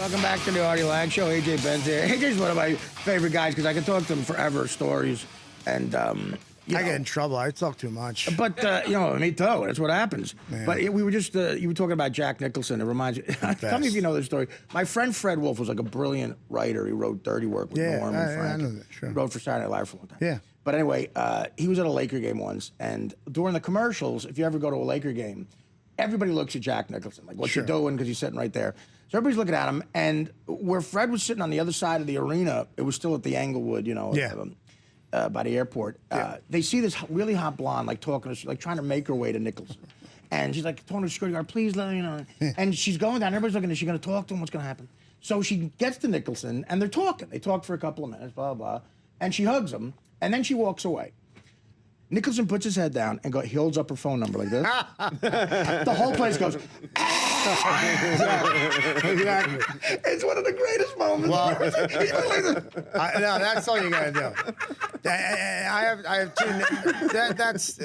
Welcome back to the Artie Lange Show. AJ Benza. AJ's one of my favorite guys because I can talk to him forever, stories, and I get in trouble. I talk too much. But me too. That's what happens. Man. But we were just you were talking about Jack Nicholson. It reminds me. Tell me if you know this story. My friend Fred Wolf was like a brilliant writer. He wrote Dirty Work with Norm and Frank. I know that. Sure. He wrote for Saturday Night Live for a long time. Yeah. But anyway, he was at a Laker game once, and during the commercials, if you ever go to a Laker game, everybody looks at Jack Nicholson, like, what's he doing? Because he's sitting right there. So everybody's looking at him, and where Fred was sitting on the other side of the arena, it was still at the Englewood, by the airport. They see this really hot blonde, like talking to, like trying to make her way to Nicholson. And she's like, talking to the security guard, please let me know. And she's going down, everybody's looking at her, she's going to talk to him, what's going to happen? So she gets to Nicholson, and they're talking. They talk for a couple of minutes, blah, blah, blah. And she hugs him, and then she walks away. Nicholson puts his head down and he holds up her phone number like this. The whole place goes. Exactly. It's one of the greatest moments. Well, no, that's all you gotta do. I have two. That's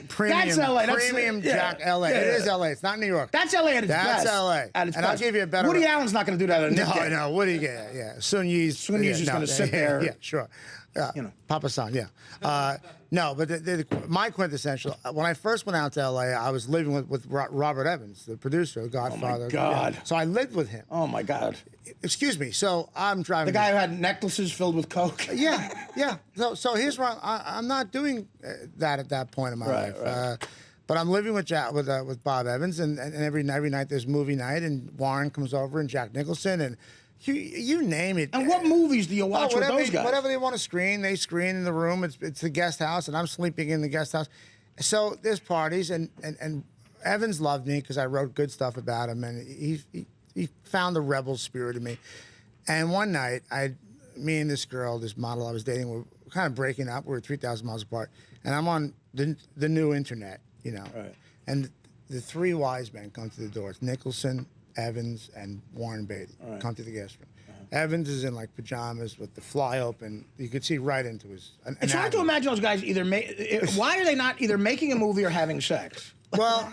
premium. That's LA. Premium Jack LA. It is LA. It's not New York. That's LA at its best. That's LA. At its and I'll best. give you a better. Woody Allen's not going to do that at a Nick game. No, Woody. Yeah. Sun Yi's just going to sit there. Yeah, sure. Papa San, no, but my quintessential, when I first went out to LA, I was living with Robert Evans, the producer, the Godfather. Oh, my God. So I lived with him. Oh, my God. Excuse me. So I'm driving. The guy who had necklaces filled with coke? Yeah. So here's where I'm not doing that at that point in my life. Right. But I'm living with Bob Evans, and every night there's movie night, and Warren comes over, and Jack Nicholson, and you name it. And what movies do you watch with those guys? Whatever they want to screen, they screen in the room. It's the guest house, and I'm sleeping in the guest house. So there's parties, and Evans loved me because I wrote good stuff about him, and he found the rebel spirit in me. And one night, me and this girl, this model I was dating, were kind of breaking up. We were 3,000 miles apart, and I'm on the new internet, Right. And the three wise men come to the door. It's Nicholson, Evans, and Warren Beatty come to the guest room. Evans is in like pajamas with the fly open. You could see right into his. It's hard to imagine those guys either. Why are they not either making a movie or having sex? Well,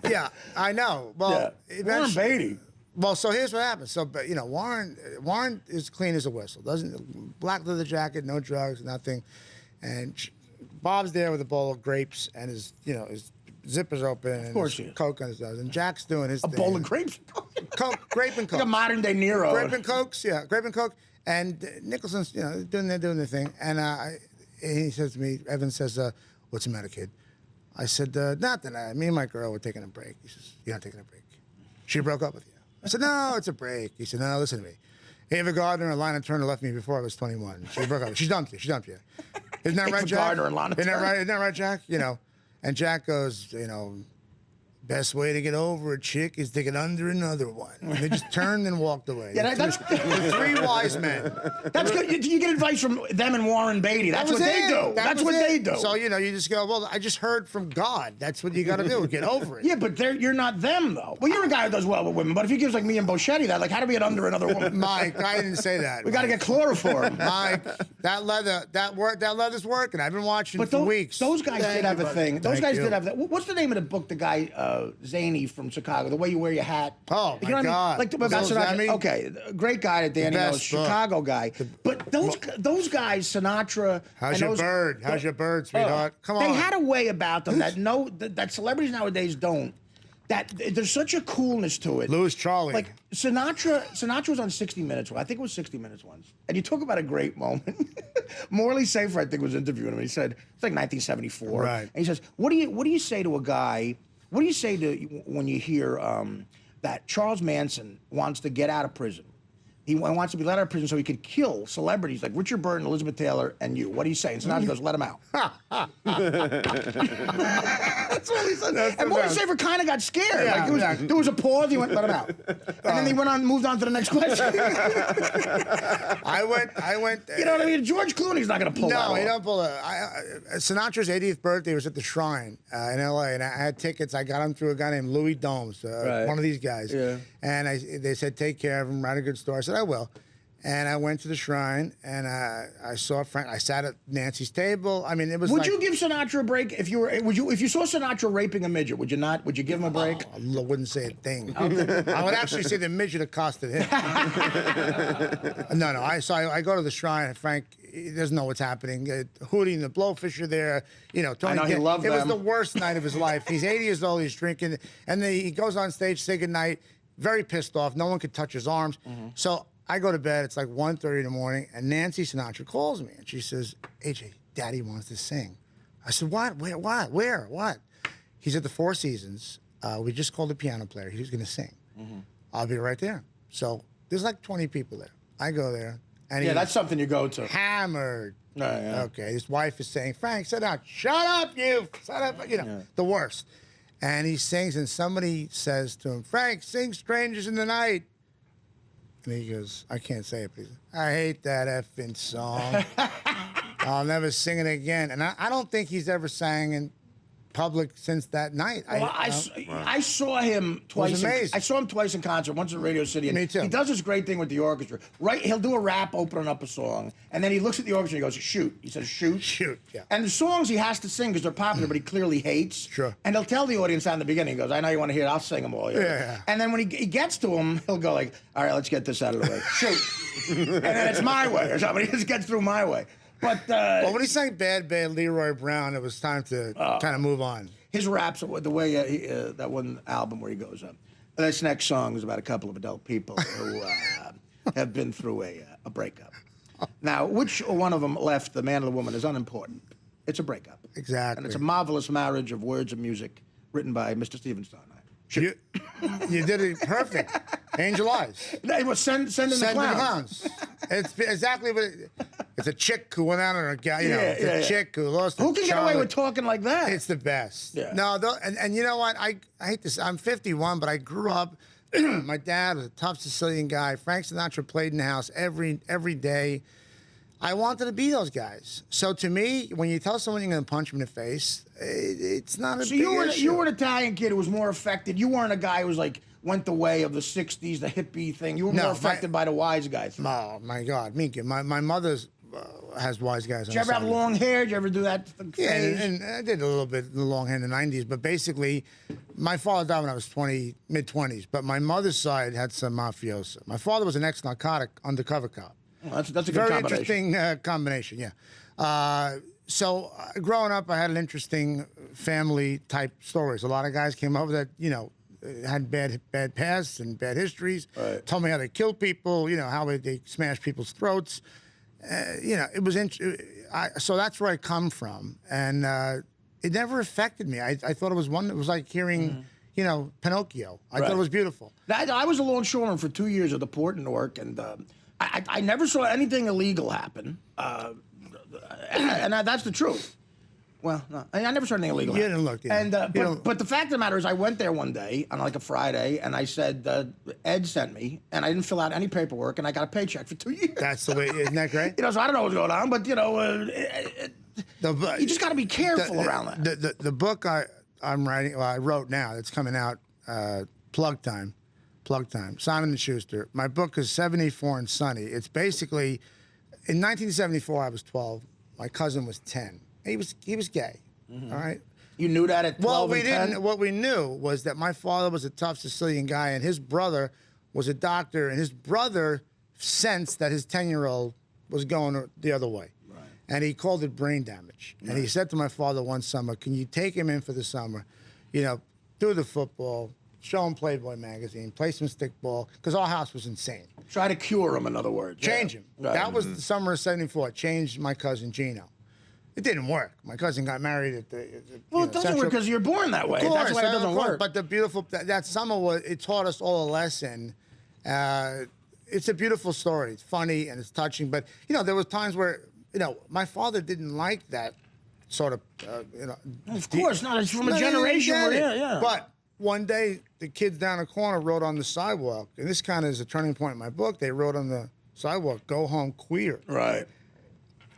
yeah, I know. Well, Warren Beatty. Well, so here's what happens. So, but Warren is clean as a whistle. Doesn't black leather jacket, no drugs, nothing, and Bob's there with a bowl of grapes and his zipper's open and his Coke on his nose. And Jack's doing his thing. Bowl of grapes? Coke, grape and Coke. Like a modern day Nero. Grape and Cokes, grape and Coke. And Nicholson's, doing their thing. And he says to me, Evan says, what's the matter, kid? I said, nothing. Me and my girl were taking a break. He says, you're not taking a break. She broke up with you. I said, no, it's a break. He said, no, listen to me. Ava Gardner and Lana Turner left me before I was 21. She broke up. She dumped you. Isn't that right, Jack? Gardner and Lana Turner. Isn't that right, Jack? And Jack goes, best way to get over a chick is to get under another one. And they just turned and walked away. Yeah, the three wise men. That's good. You get advice from them and Warren Beatty. That's what they do. That's what they do. So, you just go, well, I just heard from God. That's what you got to do. Get over it. Yeah, but you're not them, though. Well, you're a guy who does well with women, but if he gives like me and Boschetti that, like, how do we get under another woman? Mike, I didn't say that. We got to get chloroform. Mike, that leather's working. I've been watching for weeks. Those guys did have a thing. Those guys did have that. What's the name of the book, the guy, Zany from Chicago, The Way You Wear Your Hat? Oh, my God. Like, Sinatra, okay, great guy that Danny knows, Chicago guy. But those guys, Sinatra. How's your bird? How's your bird, sweetheart? Come on. They had a way about them that celebrities nowadays don't. That there's such a coolness to it. Louis Charlie. Like Sinatra was on 60 Minutes. I think it was 60 Minutes once. And you talk about a great moment. Morley Safer, I think, was interviewing him. He said, it's like 1974. Right. And he says, what do you say to a guy? What do you say to when you hear that Charles Manson wants to get out of prison? He wants to be let out of prison so he could kill celebrities like Richard Burton, Elizabeth Taylor, and you. What do you say? And Sinatra goes, let him out. That's what he said. And Morley Safer kind of got scared. Yeah, there was a pause. He went, let him out. And then he moved on to the next question. I went. You know what I mean? George Clooney's not going to pull that off. No, he don't pull it. Sinatra's 80th birthday was at the Shrine in L.A., and I had tickets. I got them through a guy named Louis Domes, one of these guys. Yeah. And they said, take care of him, write a good story. I said, I will. And I went to the shrine, and I saw Frank. I sat at Nancy's table. I mean, it was. Would like, you give Sinatra a break if you were? If you saw Sinatra raping a midget? Would you not? Would you give him a break? I wouldn't say a thing. I would actually say the midget accosted him. No. I go to the shrine, and Frank, he doesn't know what's happening. Hootie and the Blowfish are there. You know, Tony. I know he loved them. It was the worst night of his life. He's 80 years old. He's drinking, and then he goes on stage, say goodnight, very pissed off. No one could touch his arms. So I go to bed. It's like 1:30 in the morning, and Nancy Sinatra calls me, and she says, "AJ, Daddy wants to sing." I said, "What? Where? What? Where? What?" He's at the Four Seasons. We just called the piano player. He was going to sing. I'll be right there. So there's like 20 people there. I go there, and Yeah, that's something you go to. hammered. Yeah. Okay, his wife is saying, "Frank, sit down. Shut up, you. Shut up." You know, the worst. And he sings, and somebody says to him, "Frank, sing 'Strangers in the Night.'" And he goes, I can't say it, please. "I hate that effing song. I'll never sing it again." And I don't think he's ever sang in public since that night. Well, I saw him twice. amazing. I saw him twice in concert. Once at Radio City. And Me too. He does this great thing with the orchestra. Right, he'll do a rap opening up a song, and then he looks at the orchestra and he goes, "Shoot." He says, "Shoot." Shoot, yeah. And the songs he has to sing because they're popular, but he clearly hates. Sure. And he'll tell the audience in the beginning. He goes, "I know you want to hear it. I'll sing them all." Yeah. And then when he gets to them, he'll go like, "All right, let's get this out of the way. Shoot." And then it's my way or something. He just gets through my way. But Well, when he sang Bad Bad Leroy Brown, it was time to kind of move on. his raps, the way that one album where he goes up. This next song is about a couple of adult people who have been through a breakup. Now, which one of them left the man or the woman is unimportant. It's a breakup. Exactly. And it's a marvelous marriage of words and music written by Mr. Stephen Sondheim. You did it perfect. Angel Eyes. It was send in the clowns. It's exactly what it's a chick who went out on a guy, a chick who lost Who can get away Charlotte. with talking like that? It's the best. Yeah. No, and you know what? I hate this. I'm 51, but I grew up. My dad was a tough Sicilian guy. Frank Sinatra played in the house every day. I wanted to be those guys. So to me, when you tell someone you're going to punch them in the face, it's not a big issue. You were an Italian kid who was more affected. You weren't a guy who was like went the way of the '60s, the hippie thing. You were more affected by the wise guy thing. Oh my God, Minka, my mother's has wise guys. Did you ever have long hair? Did you ever do that phase? Yeah, and I did a little bit the long hair in the '90s, but basically, my father died when I was mid-20s. But my mother's side had some mafioso. My father was an ex-narcotic undercover cop. Well, that's a good Very combination. interesting combination, yeah. So growing up, I had an interesting family type stories. A lot of guys came over that had bad pasts and bad histories. Right. Told me how they kill people. How they smash people's throats. It was so that's where I come from, and it never affected me. I thought it was It was like hearing. Pinocchio. I thought it was beautiful. I was a longshoreman for 2 years at the port in Newark, and I never saw anything illegal happen. And that's the truth. Well, no, I never saw anything illegal happen. You didn't look, And but the fact of the matter is, I went there one day on like a Friday, and I said Ed sent me, and I didn't fill out any paperwork, and I got a paycheck for 2 years. That's the way. Isn't that great? So I don't know what's going on, but you just got to be careful around that. The book I'm writing, I wrote now. It's coming out. Plug time. Simon & Schuster. My book is 74 and Sunny. It's basically, in 1974, I was 12. My cousin was 10. He was gay. Mm-hmm. All right. You knew that at 12 Well, we and 10? didn't. What we knew was that my father was a tough Sicilian guy, and his brother was a doctor, and his brother sensed that his 10-year-old was going the other way. Right. And he called it brain damage. Right. And he said to my father one summer, "Can you take him in for the summer? Do the football, show him Playboy magazine, play some stickball," because our house was insane. Try to cure him, in other words. Change him. Right. That was the summer of '74. Changed my cousin Gino. It didn't work. My cousin got married at the. Well, it doesn't work because you're born that way. Of course, That's why it doesn't work. But the beautiful that summer it taught us all a lesson. It's a beautiful story. It's funny and it's touching. But there was times where my father didn't like that sort of. Of course not. It's from a generation where yeah. But one day the kids down the corner wrote on the sidewalk, and this kind of is a turning point in my book. They wrote on the sidewalk, "Go home queer." Right.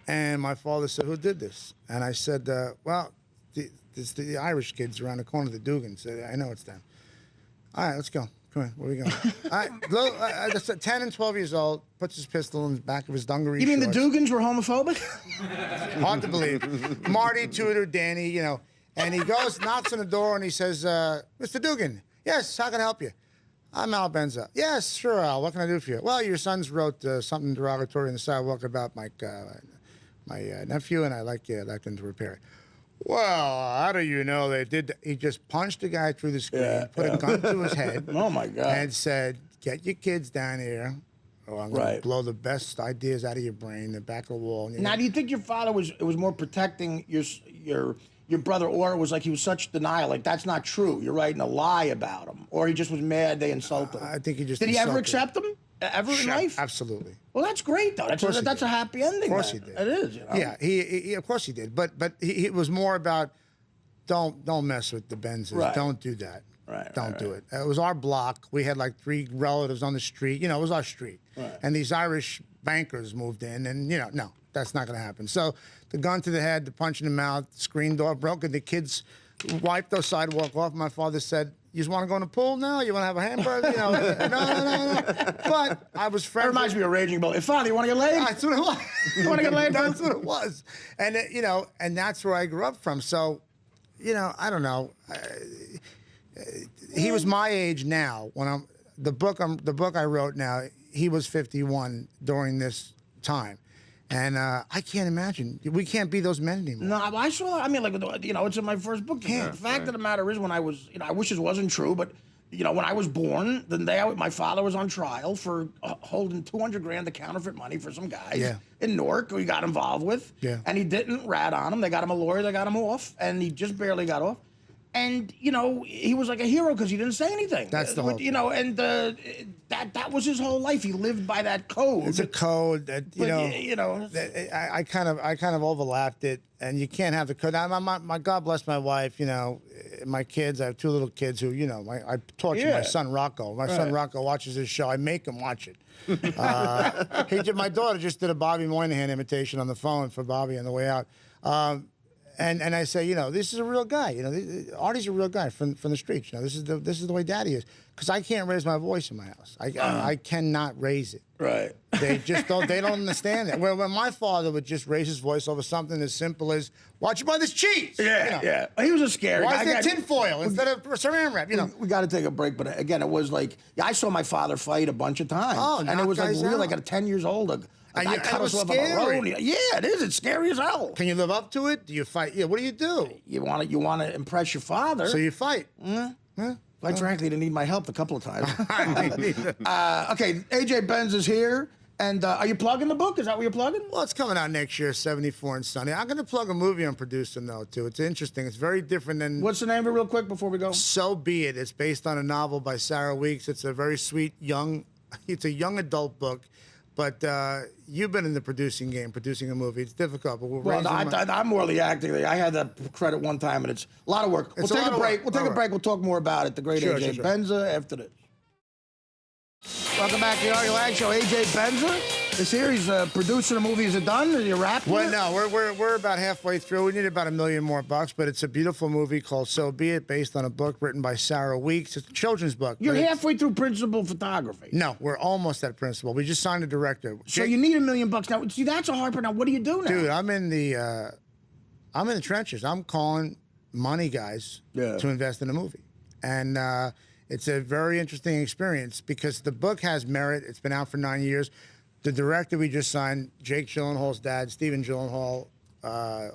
And my father said, "Who did this?" And I said, "Well, it's the Irish kids around the corner, the Dugans." I know it's them. All right, let's go. Come on, where are we going? Just 10 and 12 years old, puts his pistol in the back of his dungaree You mean shorts. the Dugans were homophobic? Hard to believe. Marty, Tudor, Danny, you know. And he goes, knocks on the door, and he says, Mr. Dugan, yes, how can I help you? I'm Al Benza. Yes, sure, Al. What can I do for you? Well, your sons wrote something derogatory on the sidewalk about my nephew, and I'd like them to repair it. Well, how do you know they did? He just punched the guy through the screen, put a gun to his head. Oh, my God. And said, get your kids down here, or I'm going to blow the best ideas out of your brain, the back of the wall. Now, do you think your father was more protecting your brother, or it was like he was such denial, like that's not true, you're writing a lie about him, or he just was mad they insulted him? I think he just Did he ever insulted accept him? Ever in life? Absolutely. Well, that's great, though. That's a happy ending. Of course he did. It is. You know? Yeah, he of course he did. But it was more about don't mess with the Benzes. Right. Don't do that. Don't do right. it. It was our block. We had like 3 relatives on the street. You know, it was our street. Right. And these Irish bankers moved in, and you know, no, that's not going to happen. So the gun to the head, the punch in the mouth, the screen door broke, and the kids wiped the sidewalk off. My father said, "You just want to go in the pool now? You want to have a hamburger?" You know, no. But I was friendly. That reminds me of Raging Bull. Hey, Father, you want to get laid? That's what it was. You want to get laid? That's what it was. And you know, and that's where I grew up from. So, you know, I don't know. He was my age now when the book I wrote now. He was 51 during this time. And I can't imagine. We can't be those men anymore. No, I saw. I mean, like, you know, it's in my first book. The fact of the matter is, when I was, you know, I wish this wasn't true, but, you know, when I was born, the day my father was on trial for holding $200,000 of counterfeit money for some guys in Newark who he got involved with. Yeah. And he didn't rat on him. They got him a lawyer. They got him off, and he just barely got off. And, you know, he was like a hero because he didn't say anything. That's the whole you know, and that was his whole life. He lived by that code. It's a code that, you know. I kind of overlapped it, and you can't have the code. My God bless my wife, you know, my kids. I have 2 little kids who, you know, I torture my son Rocco. My son Rocco watches this show. I make him watch it. My daughter just did a Bobby Moynihan imitation on the phone for Bobby on the way out. And I say, you know, this is a real guy. You know, Artie's a real guy from the streets. You know, this is the way Daddy is. Because I can't raise my voice in my house. I cannot raise it. Right. They just don't. They don't understand that. When my father would just raise his voice over something as simple as, "Watch you buy this cheese." Yeah, you know? yeah. He was a scary guy. Why is there tinfoil instead of saran wrap? You know. We got to take a break, but again, it was like I saw my father fight a bunch of times, and it was like really like at 10 years old. I cut us off on the road. Yeah, it is. It's scary as hell. Can you live up to it? Do you fight? Yeah. What do you do? You want to impress your father. So you fight. Quite frankly, he didn't need my help a couple of times. Okay, AJ Benz is here. And are you plugging the book? Is that what you're plugging? Well, it's coming out next year, 74 and Sunny. I'm going to plug a movie I'm producing, though, too. It's interesting. It's very different than... What's the name of it real quick before we go? So Be It. It's based on a novel by Sarah Weeks. It's a very sweet, it's a young adult book. But you've been in the producing game, producing a movie. It's difficult, but I'm more the acting. I had that credit one time, and it's a lot of work. We'll take a break. We'll take a break. We'll talk more about it. The great AJ Benza after this. Welcome back to the Artie Lange Show. AJ Benza is here. He's producing a movie. Is it done? Are you wrapping it? No, we're about halfway through. We need about $1 million more, but it's a beautiful movie called So Be It, based on a book written by Sarah Weeks. It's a children's book. You're halfway through principal photography. No, we're almost at principal. We just signed a director. So you need $1 million now. See, that's a hard part. Now, what do you do now? Dude, I'm in the trenches. I'm calling money guys to invest in a movie, and it's a very interesting experience because the book has merit. It's been out for 9 years. The director we just signed, Jake Gyllenhaal's dad, Stephen Gyllenhaal,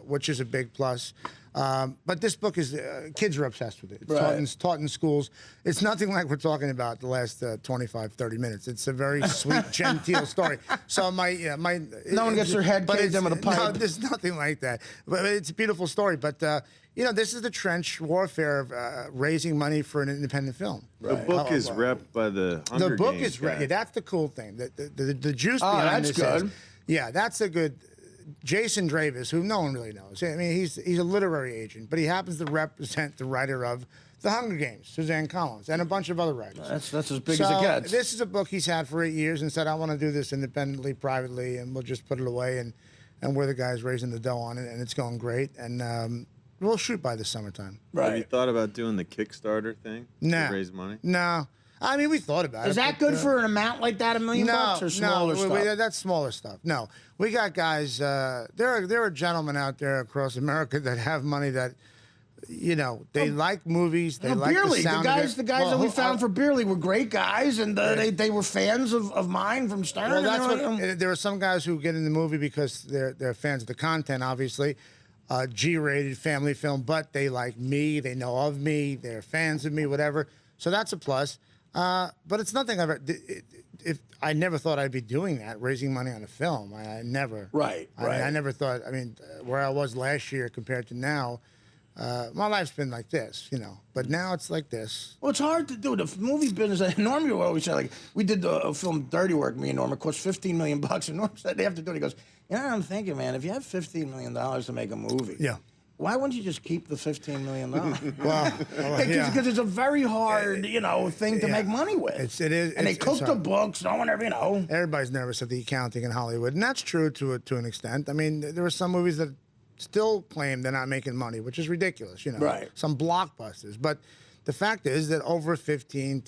which is a big plus. But this book is, kids are obsessed with it. It's taught in schools. It's nothing like we're talking about the last 25, 30 minutes. It's a very sweet, genteel story. So no one gets their head caved in with a pipe. No, there's nothing like that. But it's a beautiful story. But, you know, this is the trench warfare of raising money for an independent film. The book is repped by the Hunger The book Games is repped. Yeah, that's the cool thing. The juice behind this is, yeah, that's a good... Jason Dravis, who no one really knows. I mean, he's a literary agent, but he happens to represent the writer of The Hunger Games, Suzanne Collins, and a bunch of other writers. That's as big as it gets. This is a book he's had for 8 years and said, I want to do this independently, privately, and we'll just put it away. And we're the guys raising the dough on it, and it's going great. And we'll shoot by the summertime. Have you thought about doing the Kickstarter thing to raise money? No. I mean, we thought about it. Is that but, good for an amount like that, $1 million bucks, or smaller stuff? That's smaller stuff. No, we got guys. There are gentlemen out there across America that have money that, you know, they like movies. They like Beer the League. sound of it. The guys that we found for Beer League were great guys, and they were fans of mine from Stern. Well, that's what. There are some guys who get in the movie because they're fans of the content, obviously. G-rated family film, but they like me. They know of me. They're fans of me. Whatever. So that's a plus. But it's nothing I've ever. If I never thought I'd be doing that, raising money on a film. I never. Right. I never thought. I mean, where I was last year compared to now. My life's been like this, you know, but now it's like this. Well, it's hard to do. The movie business, Norm would always say, like, we did a film, Dirty Work, me and Norm, it cost $15 million, and Norm said they have to do it. He goes, you know what I'm thinking, man, if you have $15 million to make a movie, yeah, why wouldn't you just keep the $15 million? Well, because it's a very hard, you know, thing to make money with. It is. And they cook the books, no one ever, you know. Everybody's nervous at the accounting in Hollywood, and that's true to an extent. I mean, there are some movies that still claim they're not making money, which is ridiculous, you know. Right. Some blockbusters. But the fact is that over 15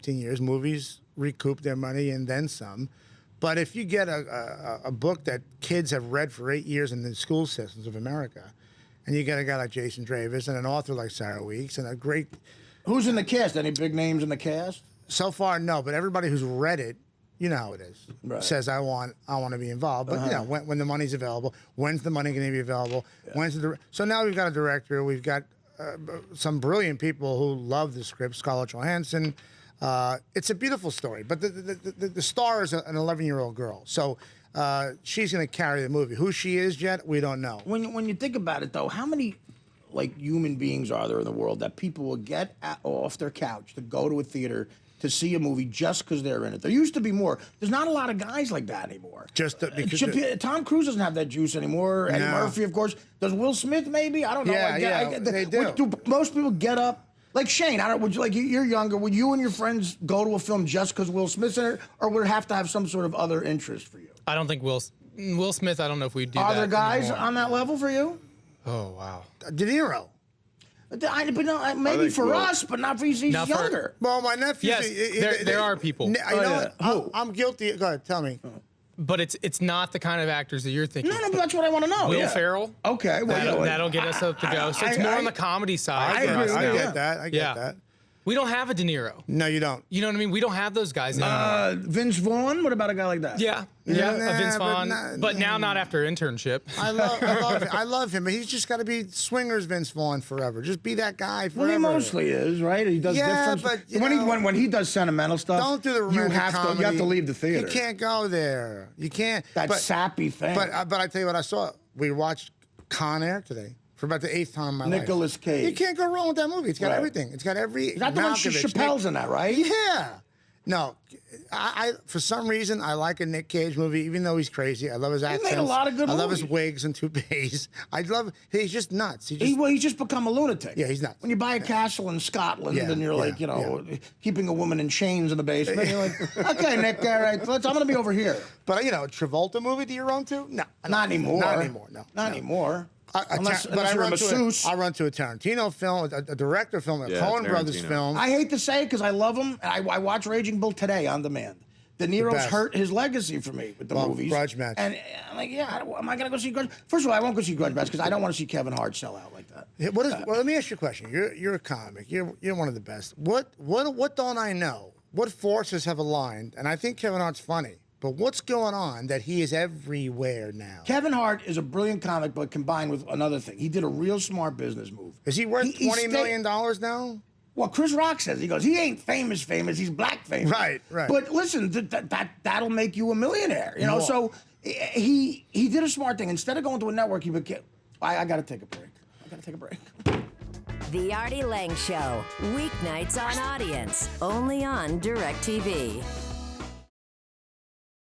years, movies recoup their money and then some. But if you get a book that kids have read for 8 years in the school systems of America, and you get a guy like Jason Dravis and an author like Sarah Weeks and a great... Who's in the cast? Any big names in the cast? So far, no. But everybody who's read it, you know how it is. Right. Says I want to be involved, but you know when the money's available, when's the money going to be available? When's the so now we've got a director, we've got some brilliant people who love the script. Scarlett Johansson, it's a beautiful story, but the star is an 11-year-old girl, so she's going to carry the movie. Who she is yet, we don't know. When you think about it, though, how many like human beings are there in the world that people will get off their couch to go to a theater to see a movie just because they're in it? There used to be more. There's not a lot of guys like that anymore. Because Tom Cruise doesn't have that juice anymore. Eddie Murphy, of course. Does Will Smith? Maybe, I don't know. They do. Do most people get up? Like Shane, would you, like, you're younger. Would you and your friends go to a film just because Will Smith's in it, or would it have to have some sort of other interest for you? I don't think Will Smith. I don't know if we do. Are that there guys anymore. on that level for you? Oh wow. De Niro. But no, maybe for us, but not for he's younger. Well, my nephew. Yes, there are people. You know what? I'm guilty. Go ahead, tell me. But it's not the kind of actors that you're thinking. No, but that's what I want to know. Will Ferrell. Okay, well, that'll get us up to go. So it's more on the comedy side. I agree. I get that. I get that. We don't have a De Niro. No, you don't. You know what I mean? We don't have those guys anymore. Vince Vaughn. What about a guy like that? Yeah, Vince Vaughn. But now not after internship. I love him, but he's just got to be swingers Vince Vaughn forever. Just be that guy forever. Well, he mostly is, right? He does different. But when he does sentimental stuff, don't do the romantic comedy. You have to leave the theater. You can't go there. You can't. That sappy thing. But I tell you what I saw. We watched Con Air today. For about the 8th time in my life. Nicolas Cage. You can't go wrong with that movie. It's got everything. It's got every. Is that the one Chappelle's in that, right? Yeah. No, I for some reason I like a Nick Cage movie, even though he's crazy. I love his accents. He made a lot of good movies. I love his wigs and toupees. He's just nuts. He's just become a lunatic. Yeah, he's nuts. When you buy a castle in Scotland and you're like, keeping a woman in chains in the basement, you're like, okay, Nick, all right, I'm going to be over here. But Travolta movie, do you run to? No, not anymore. Not anymore. No, not anymore. Unless you're a masseuse. I run to a Tarantino film, a director film, a Coen Brothers film. I hate to say it because I love him. And I watch Raging Bull today on demand. De Niro's hurt his legacy for me with the movies. Grudge Match. And I'm like, am I going to go see Grudge? First of all, I won't go see Grudge Match because I don't want to see Kevin Hart sell out like that. Well, let me ask you a question. You're a comic. You're one of the best. What don't I know? What forces have aligned? And I think Kevin Hart's funny. But what's going on that he is everywhere now? Kevin Hart is a brilliant comic, but combined with another thing. He did a real smart business move. Is he worth $20 million now? Well, Chris Rock says, he goes, he ain't famous, he's black famous. Right. But listen, that'll make you a millionaire, you know? So he did a smart thing. Instead of going to a network, he became, I got to take a break. The Artie Lange Show, weeknights on Audience, only on DirecTV.